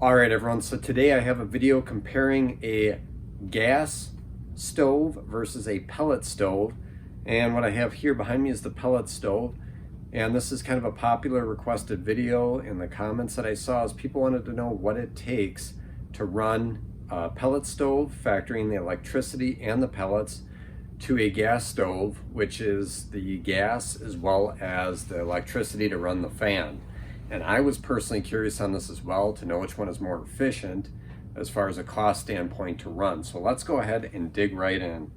All right, everyone. So today I have a video comparing a gas stove versus a pellet stove. And what I have here behind me is the pellet stove. And this is kind of a popular requested video in the comments that I saw, as people wanted to know what it takes to run a pellet stove, factoring the electricity and the pellets, to a gas stove, which is the gas as well as the electricity to run the fan. And I was personally curious on this as well, to know which one is more efficient as far as a cost standpoint to run. So let's go ahead and dig right in.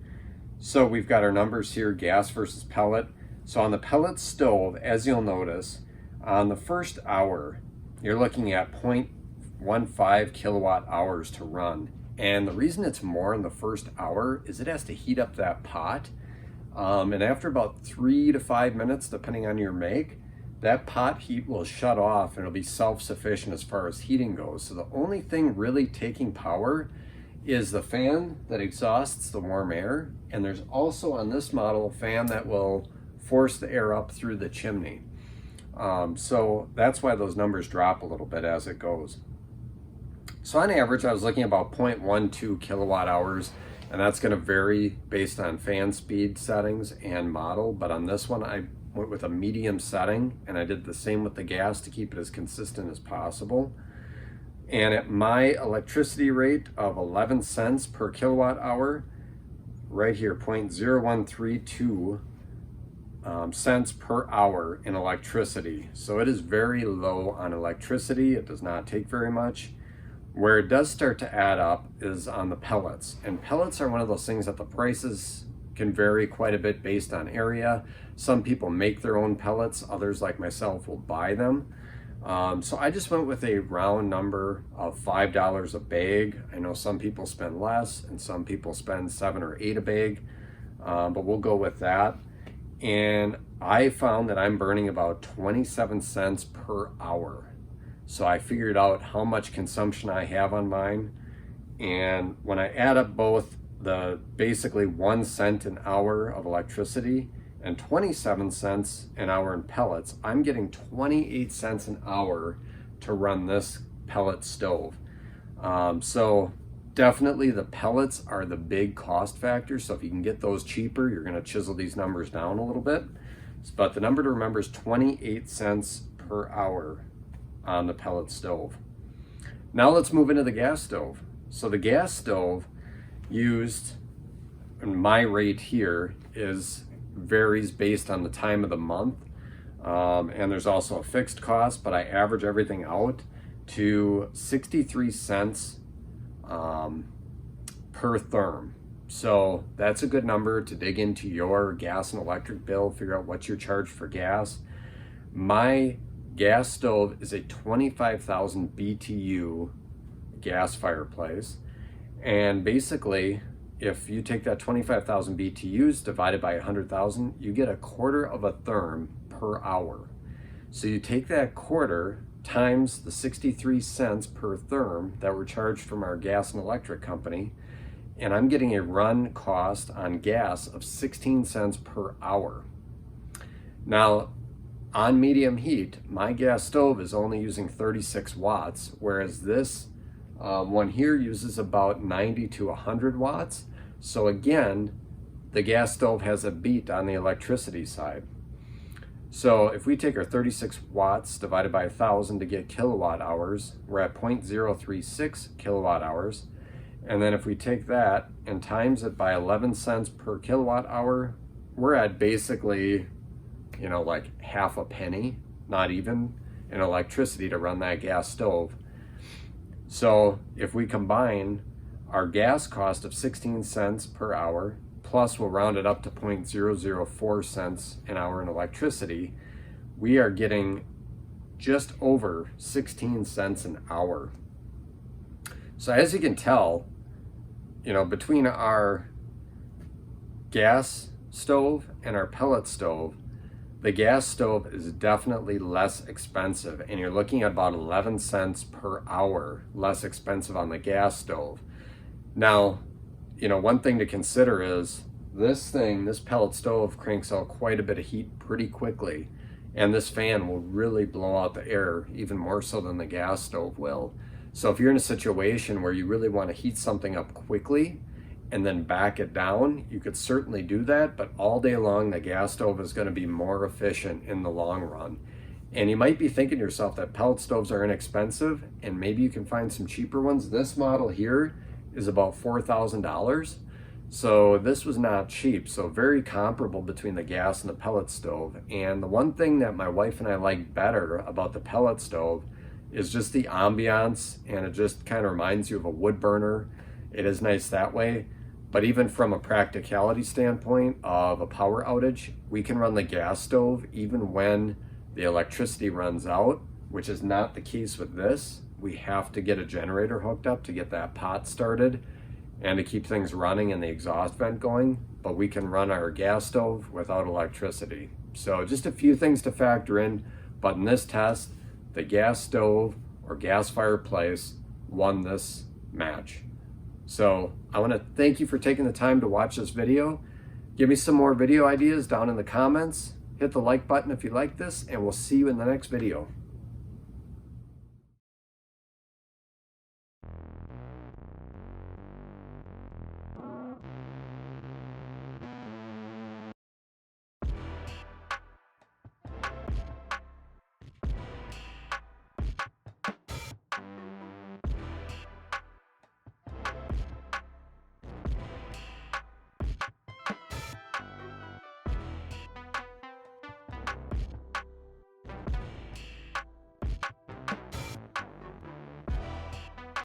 So we've got our numbers here, gas versus pellet. So on the pellet stove, as you'll notice, on the first hour, you're looking at 0.15 kilowatt hours to run. And the reason it's more in the first hour is it has to heat up that pot. And after about 3 to 5 minutes, depending on your make, that pot heat will shut off and it'll be self-sufficient as far as heating goes. So the only thing really taking power is the fan that exhausts the warm air. And there's also on this model a fan that will force the air up through the chimney. So that's why those numbers drop a little bit as it goes. So on average, I was looking at about 0.12 kilowatt hours, and that's going to vary based on fan speed settings and model. But on this one, I went with a medium setting, and I did the same with the gas to keep it as consistent as possible. And at my electricity rate of 11 cents per kilowatt hour, right here, 0.0132 cents per hour in electricity. So it is very low on electricity. It does not take very much. Where it does start to add up is on the pellets. And pellets are one of those things that the prices can vary quite a bit based on area. Some people make their own pellets, others like myself will buy them. So I just went with a round number of $5 a bag. I know some people spend less and some people spend 7 or 8 a bag, but we'll go with that. And I found that I'm burning about 27 cents per hour. So I figured out how much consumption I have on mine. And when I add up both the basically 1 cent an hour of electricity and 27 cents an hour in pellets, I'm getting 28 cents an hour to run this pellet stove. So definitely the pellets are the big cost factor. So if you can get those cheaper, you're going to chisel these numbers down a little bit. But the number to remember is 28 cents per hour on the pellet stove. Now let's move into the gas stove. So the gas stove used, and my rate here varies based on the time of the month, and there's also a fixed cost, but I average everything out to 63 cents per therm. So that's a good number to dig into your gas and electric bill, figure out what you're charged for gas. My gas stove is a 25,000 BTU gas fireplace. And basically, if you take that 25,000 BTUs divided by 100,000, you get 1/4 of a therm per hour. So you take that quarter times the 63 cents per therm that we're charged from our gas and electric company, and I'm getting a run cost on gas of 16 cents per hour. Now, on medium heat, my gas stove is only using 36 watts, whereas this one here uses about 90 to 100 watts. So again, the gas stove has a beat on the electricity side. So if we take our 36 watts divided by 1,000 to get kilowatt hours, we're at 0.036 kilowatt hours. And then if we take that and times it by 11 cents per kilowatt hour, we're at basically, like half a penny, not even, in electricity to run that gas stove. So if we combine our gas cost of 16 cents per hour, plus we'll round it up to 0.004 cents an hour in electricity, we are getting just over 16 cents an hour. So as you can tell, between our gas stove and our pellet stove, the gas stove is definitely less expensive, and you're looking at about 11 cents per hour less expensive on the gas stove. Now, one thing to consider is this pellet stove cranks out quite a bit of heat pretty quickly, and this fan will really blow out the air even more so than the gas stove will. So if you're in a situation where you really want to heat something up quickly and then back it down, you could certainly do that, but all day long the gas stove is going to be more efficient in the long run. And you might be thinking to yourself that pellet stoves are inexpensive, and maybe you can find some cheaper ones. This model here is about $4,000. So this was not cheap. So very comparable between the gas and the pellet stove. And the one thing that my wife and I like better about the pellet stove is just the ambiance, and it just kind of reminds you of a wood burner. It is nice that way. But even from a practicality standpoint of a power outage, we can run the gas stove even when the electricity runs out, which is not the case with this. We have to get a generator hooked up to get that pot started and to keep things running and the exhaust vent going, but we can run our gas stove without electricity. So just a few things to factor in, but in this test, the gas stove or gas fireplace won this match. So I want to thank you for taking the time to watch this video. Give me some more video ideas down in the comments. Hit the like button if you like this, and we'll see you in the next video.